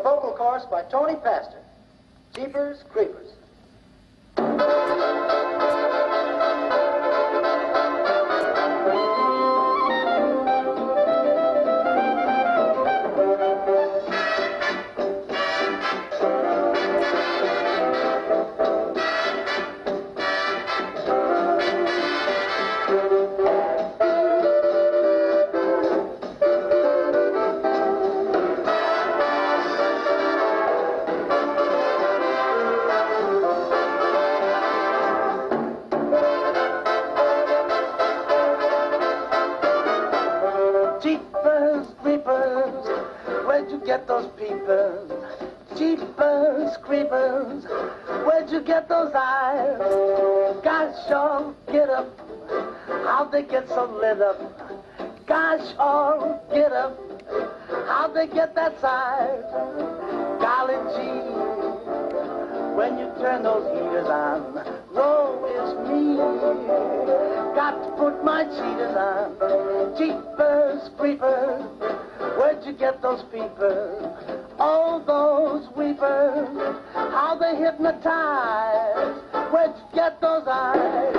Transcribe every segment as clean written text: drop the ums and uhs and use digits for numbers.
vocal chorus by Tony Pastor. Jeepers Creepers. Where'd you get those peepers? Jeepers, creepers, where'd you get those eyes? Gosh, oh, get up, how'd they get so lit up? Gosh, oh, get up, how'd they get that size? Golly gee, when you turn those heaters on, woe is me. Got to put my cheaters on. Jeepers, creepers, where'd you get those peepers? Oh, those weepers, how they hypnotize. Where'd you get those eyes?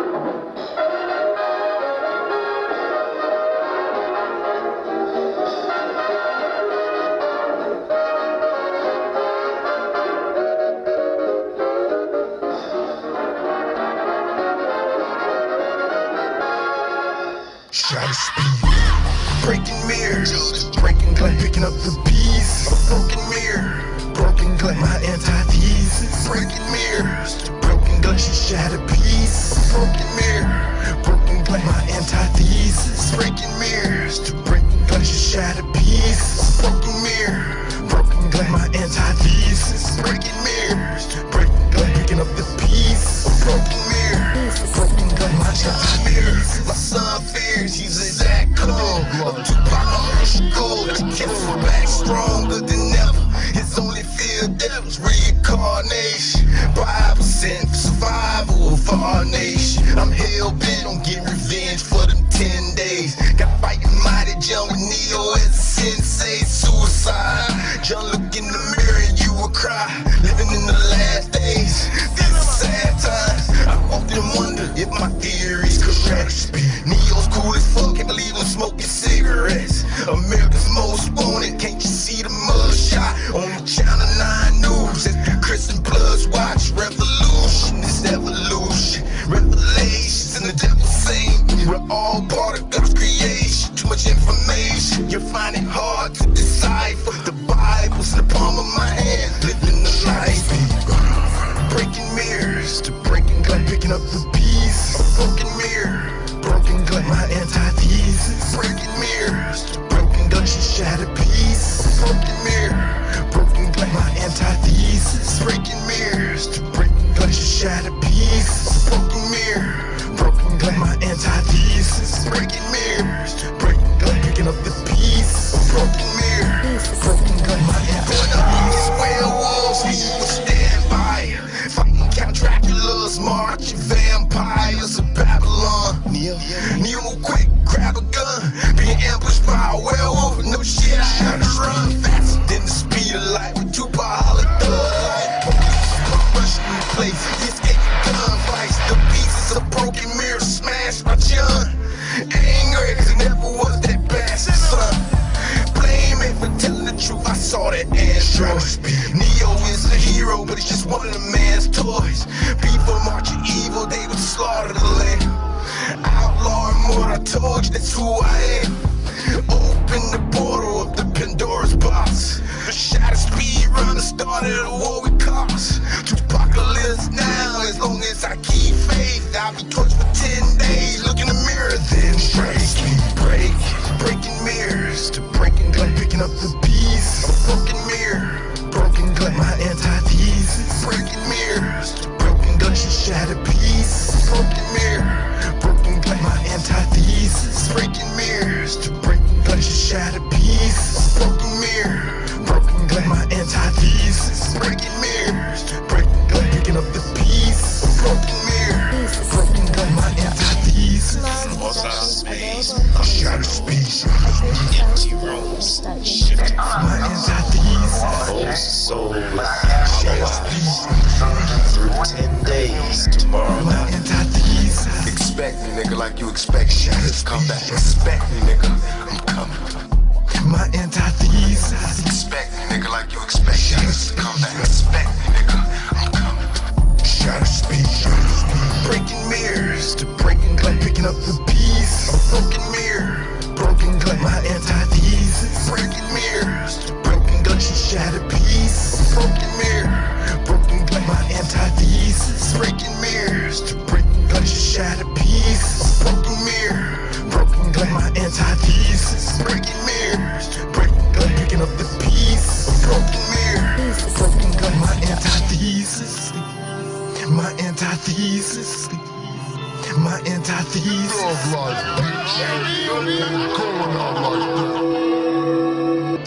Try to speed, breaking mirrors, breaking glass, picking up the pieces. A broken mirror, broken glass, my antithesis. Breaking mirrors, broken glass, you shatter pieces. Broken mirror, broken glass, my antithesis. Breaking mirrors, breaking glass, you shatter pieces. Broken mirror, broken glass, my antithesis. Breaking mirrors, breaking glass, picking up the pieces. Broken mirror, broken glass, my antithesis. My son fears he's exact clone of Tupac's gold. He kept his back stronger than ever. His only fear devil's reincarnation. 5% survival for our nation. I'm hell-bent on getting revenge for them 10 days. Got fighting mighty John with Neo as a sensei. Suicide. John, look in the mirror and you will cry. Living in the last days. These are sad times. I often wonder if my theory's correct. Neo's cool as fuck, can't believe I'm smoking cigarettes. America's most wanted, can't you see the mug shot on the Channel 9 News? As Chris and Bloods watch revolution, it's evolution, revelations, and the devil's saying we're all part of God's creation. Too much information, you find it hard to decipher. The Bible's in the palm of my hand, living the life. Breaking mirrors to breaking glass, picking up the pieces. A broken mirror, broken glass, my antithesis. Breaking mirrors to broken glass, you shatter pieces. Broken mirror, broken glass, my antithesis. Breaking mirrors to breaking glass, you shatter pieces. Broken mirror, broken glass, my antithesis. Breaking mirrors, breaking glass, picking up the pieces. Broken mirror, broken glass, my antithesis. Werewolves, we will stand by. Fighting Count Dracula's marching vampires of Babylon. Neo quick, grab a gun. Being ambushed by a werewolf, no shit, I had to run faster than the speed of light. With Tupac holler thug light. Police come rushing the place, escaping gunfights. The pieces of broken mirrors smashed my John. Angry, cause it never was that bastard son. Blame me for telling the truth, I saw that android. Neo is a hero, but he's just one of the man's toys. People marching evil, they would slaughter the land. Outlaw and more, I told you that's who I am. Open the portal of the Pandora's box. The shadow speed runner started a war with cops. Apocalypse now, as long as I keep faith. I'll be torched for 10 days. Look in the mirror, then breaking mirrors to breaking glass, picking up the pieces. A broken mirror, broken glass, my antithesis. Breaking mirrors to broken glass, you shatter pieces. Broken mirror, broken glass, my antithesis. Breaking mirrors to breaking glass, you shatter pieces. Broken mirror, broken glass, my antithesis. Breaking mirrors, breaking glass, picking up the pieces. Broken mirror, broken glass, my Shatter speed. Empty rooms. My antithesis. Soul. Through 10 days tomorrow. My antithesis. Expect me, nigga, like you expect shadows. Come back. Expect me, nigga. I'm coming. My antithesis. Expect me, nigga, like you expect shadows. Come back. Expect me, nigga. I'm coming. Shatter speed. Breaking mirrors to breaking glass. Picking up the piece. A broken mirror. Broken glass. My antithesis. Breaking mirrors to broken glass. Shatter piece. A broken mirror. Broken glass. My antithesis. Breaking mirrors to breaking glass. Shatter piece. A broken mirror. Broken glass. My antithesis. Breaking mirrors to breaking glass. Picking up the piece. A broken mirror. Broken glass. My antithesis. My antithesis. My antithesis.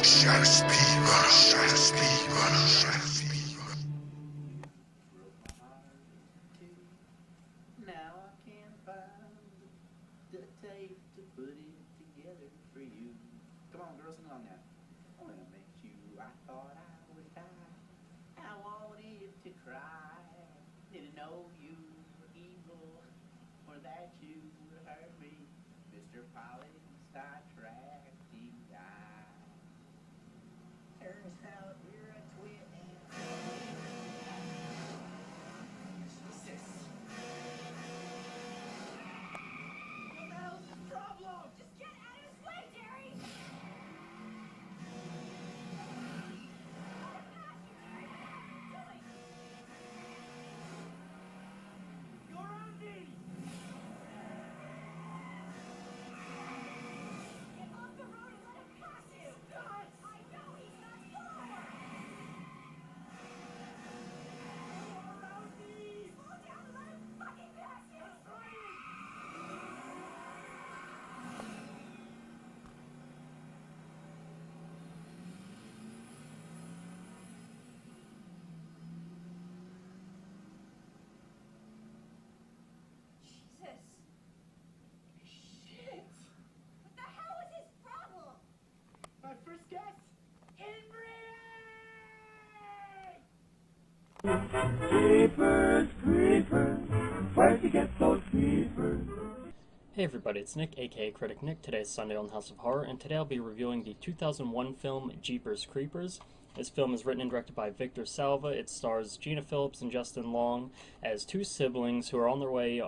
Shatter speed runner, shatter speed runner, shatter speed runner. Now I can't find the tape to put it together for you. Come on, girls, sing along now. When I met you, I thought I would die. I wanted to cry. Didn't know you were evil, or that you would hurt me. Mr. Pilot, Star Trek, deep dive. Turns out you're a twin. Jesus. What the hell's his problem? Just get out of his way, Jerry! You're on me! Get off the road and let him pass you! Nuts! I know he's not far! Around me! Slow down and let him fucking pass you! Jesus. Shit! What the hell is his problem? My first guess? Hey everybody, it's Nick, aka Critic Nick. Today is Sunday on House of Horror, and today I'll be reviewing the 2001 film Jeepers Creepers. This film is written and directed by Victor Salva. It stars Gina Phillips and Justin Long as two siblings who are on their way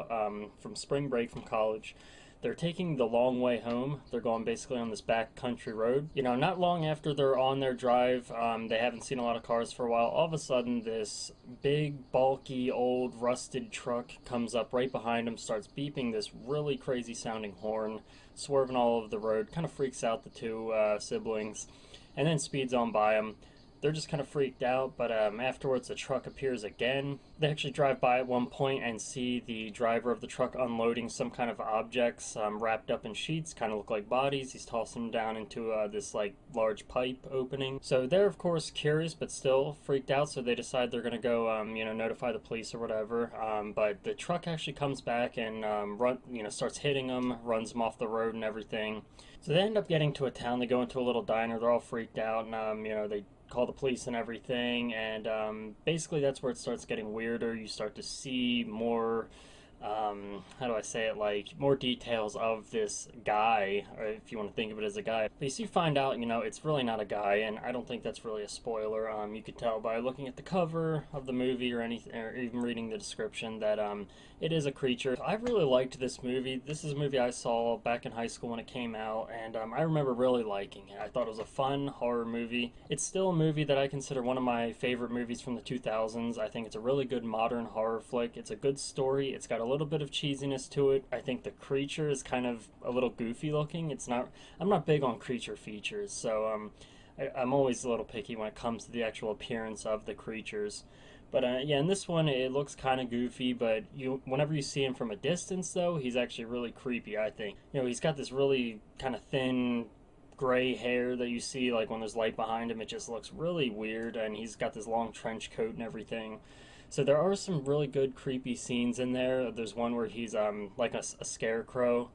from spring break from college. They're taking the long way home. They're going basically on this back country road. You know, not long after they're on their drive, they haven't seen a lot of cars for a while. All of a sudden, this big, bulky, old, rusted truck comes up right behind them, starts beeping this really crazy sounding horn, swerving all over the road, kind of freaks out the two siblings, and then speeds on by them. They're just kind of freaked out, but afterwards the truck appears again. They actually drive by at one point and see the driver of the truck unloading some kind of objects wrapped up in sheets, kind of look like bodies. He's tossing them down into this like large pipe opening. So they're of course curious, but still freaked out. So they decide they're gonna go, notify the police or whatever. But the truck actually comes back and starts hitting them, runs them off the road and everything. So they end up getting to a town. They go into a little diner. They're all freaked out, and they call the police and everything, and basically that's where it starts getting weirder. You start to see more, more details of this guy, or if you want to think of it as a guy. But you find out, it's really not a guy, and I don't think that's really a spoiler. You could tell by looking at the cover of the movie or anything, or even reading the description, that it is a creature. I really liked this movie. This is a movie I saw back in high school when it came out, and I remember really liking it. I thought it was a fun horror movie. It's still a movie that I consider one of my favorite movies from the 2000s. I think it's a really good modern horror flick. It's a good story. It's got a little bit of cheesiness to it. I think the creature is kind of a little goofy looking. I'm not big on creature features, so I'm always a little picky when it comes to the actual appearance of the creatures. But yeah, in this one, it looks kind of goofy, but whenever you see him from a distance, though, he's actually really creepy, I think. He's got this really kind of thin gray hair that you see, like, when there's light behind him. It just looks really weird, and he's got this long trench coat and everything. So there are some really good creepy scenes in there. There's one where he's like a scarecrow.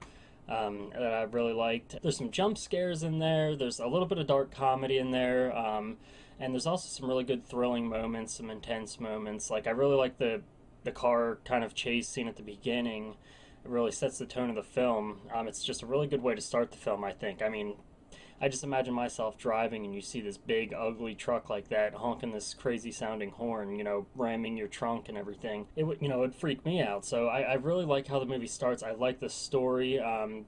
that I really liked. There's some jump scares in there. There's a little bit of dark comedy in there. And there's also some really good thrilling moments, some intense moments. Like, I really like the car kind of chase scene at the beginning. It really sets the tone of the film. It's just a really good way to start the film, I think. I mean, I just imagine myself driving and you see this big, ugly truck like that honking this crazy sounding horn, you know, ramming your trunk and everything. It would, you know, it'd freak me out. So I really like how the movie starts. I like the story.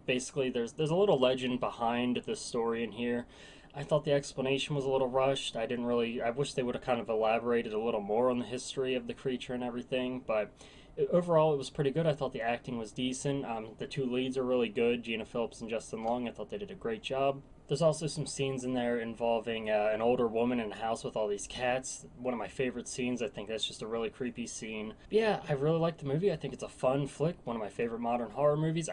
Basically, there's a little legend behind the story in here. I thought the explanation was a little rushed. I wish they would have kind of elaborated a little more on the history of the creature and everything, but overall it was pretty good. I thought the acting was decent. The two leads are really good, Gina Phillips and Justin Long. I thought they did a great job. There's also some scenes in there involving an older woman in a house with all these cats. One of my favorite scenes. I think that's just a really creepy scene. But yeah, I really like the movie. I think it's a fun flick, one of my favorite modern horror movies.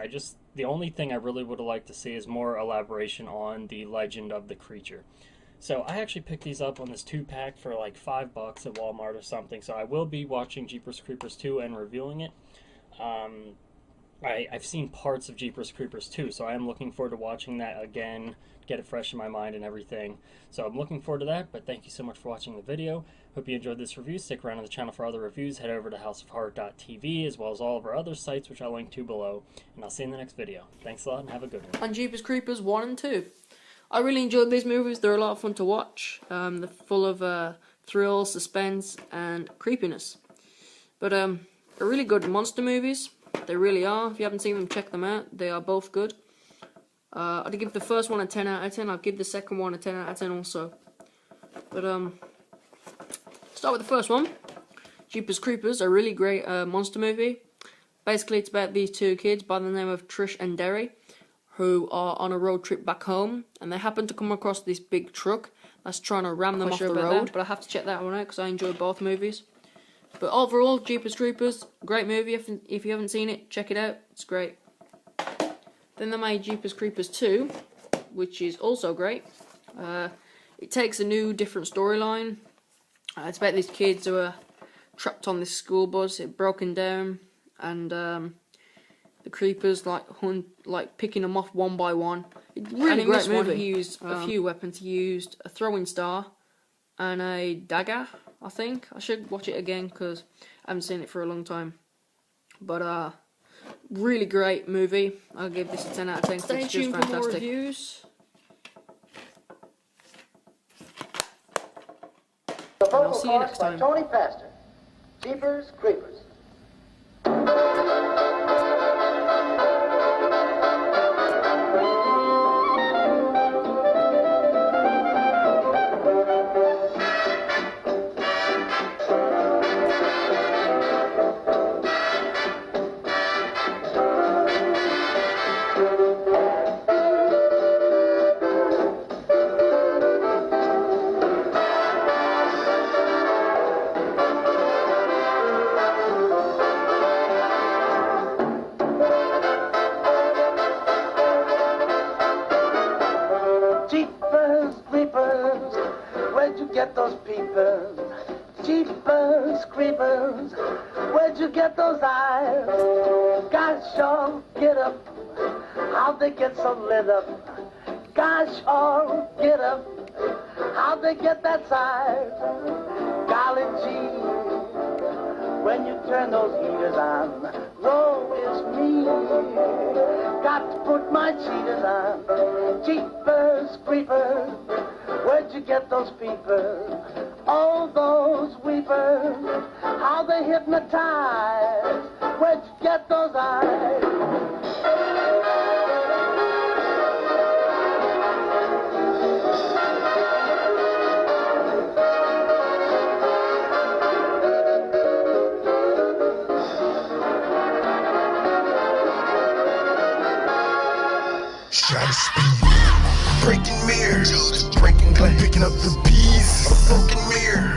The only thing I really would like to see is more elaboration on the legend of the creature. So I actually picked these up on this 2-pack for like $5 at Walmart or something. So I will be watching Jeepers Creepers 2 and reviewing it. I've seen parts of Jeepers Creepers 2, so I am looking forward to watching that again, get it fresh in my mind and everything. So I'm looking forward to that, but thank you so much for watching the video. Hope you enjoyed this review. Stick around on the channel for other reviews. Head over to houseofhorror.tv, as well as all of our other sites, which I'll link to below. And I'll see you in the next video. Thanks a lot, and have a good one. And Jeepers Creepers 1 and 2. I really enjoyed these movies. They're a lot of fun to watch. They're full of thrill, suspense, and creepiness. But they're really good monster movies. They really are. If you haven't seen them, check them out. They are both good. I'd give the first one a 10 out of 10. I'd give the second one a 10 out of 10 also. But start with the first one. Jeepers Creepers, a really great monster movie. Basically, it's about these two kids by the name of Trish and Derry, who are on a road trip back home, and they happen to come across this big truck that's trying to ram them off the road. But I have to check that one out because I enjoy both movies. But overall, Jeepers Creepers, great movie. If you haven't seen it, check it out. It's great. Then they made Jeepers Creepers 2, which is also great. It takes a new, different storyline. It's about these kids who are trapped on this school bus. It's broken down, and the creepers like picking them off one by one. It's really great movie. He used a few weapons. He used a throwing star and a dagger. I think I should watch it again because I haven't seen it for a long time. But really great movie. I'll give this a 10 out of 10. Stay tuned for more reviews. The I'll vocal see you next chorus by time. Tony Pastor. Jeepers Creepers. Jeepers Creepers, where'd you get those peepers? Jeepers Creepers, where'd you get those eyes? Gosh, oh, get up, how'd they get so lit up? Gosh, oh, get up, how'd they get that size? Golly gee, when you turn those heaters on, woe is me. Got to put my cheaters on. Jeepers Creepers, where'd you get those peepers? Oh, those weepers, how they hypnotize. Where'd you get those eyes? Try to speed, breaking mirrors, breaking glass, picking up the pieces, a broken mirror.